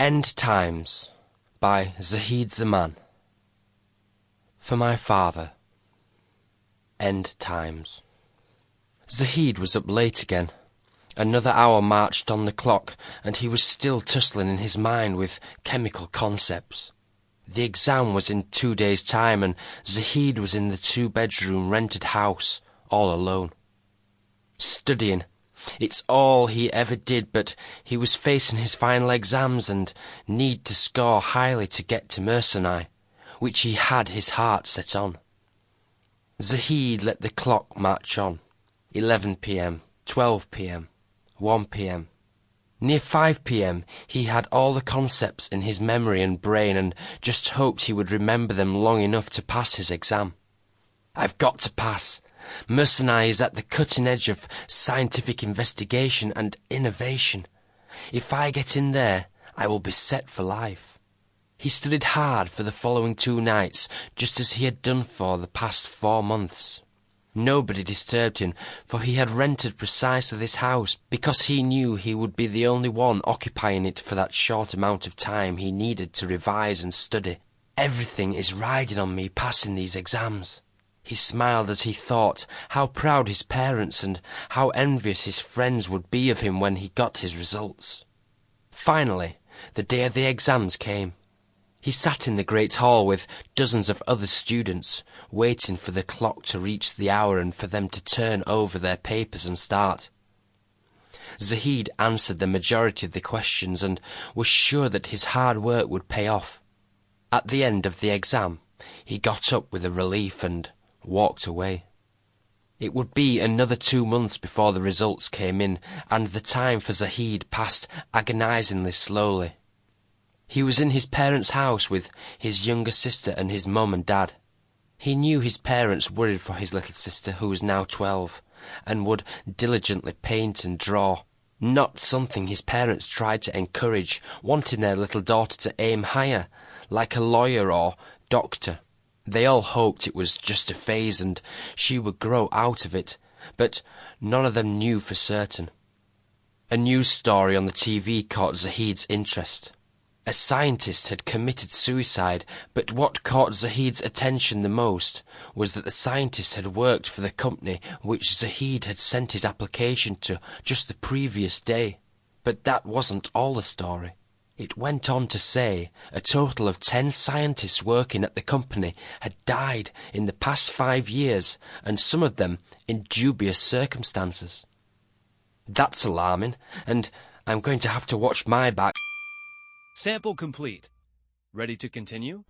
End Times by Zahid Zaman. For my father. End Times. Zahid was up late again. Another hour marched on the clock, and he was still tussling in his mind with chemical concepts. The exam was in 2 days' time, and Zahid was in the 2-bedroom rented house, all alone. Studying. It's all he ever did, but he was facing his final exams and need to score highly to get to Merconi, which he had his heart set on. Zahid let the clock march on. 11 p.m, 12 p.m, 1 p.m. Near 5 p.m, he had all the concepts in his memory and brain and just hoped he would remember them long enough to pass his exam. I've got to pass. Merconi is at the cutting edge of scientific investigation and innovation. If I get in there, I will be set for life. He studied hard for the following 2 nights, just as he had done for the past 4 months. Nobody disturbed him, for he had rented precisely this house because he knew he would be the only one occupying it for that short amount of time he needed to revise and study. Everything is riding on me passing these exams. He smiled as he thought how proud his parents and how envious his friends would be of him when he got his results. Finally, the day of the exams came. He sat in the great hall with dozens of other students, waiting for the clock to reach the hour and for them to turn over their papers and start. Zahid answered the majority of the questions and was sure that his hard work would pay off. At the end of the exam, he got up with a relief and walked away. It would be another 2 months before the results came in, and the time for Zahid passed agonizingly slowly. He was in his parents' house with his younger sister and his mum and dad. He knew his parents worried for his little sister, who was now 12, and would diligently paint and draw. Not something his parents tried to encourage, wanting their little daughter to aim higher, like a lawyer or doctor. They all hoped it was just a phase and she would grow out of it, but none of them knew for certain. A news story on the TV caught Zahid's interest. A scientist had committed suicide, but what caught Zahid's attention the most was that the scientist had worked for the company which Zahid had sent his application to just the previous day. But that wasn't all the story. It went on to say a total of 10 scientists working at the company had died in the past 5 years, and some of them in dubious circumstances. That's alarming, and I'm going to have to watch my back. Sample complete. Ready to continue?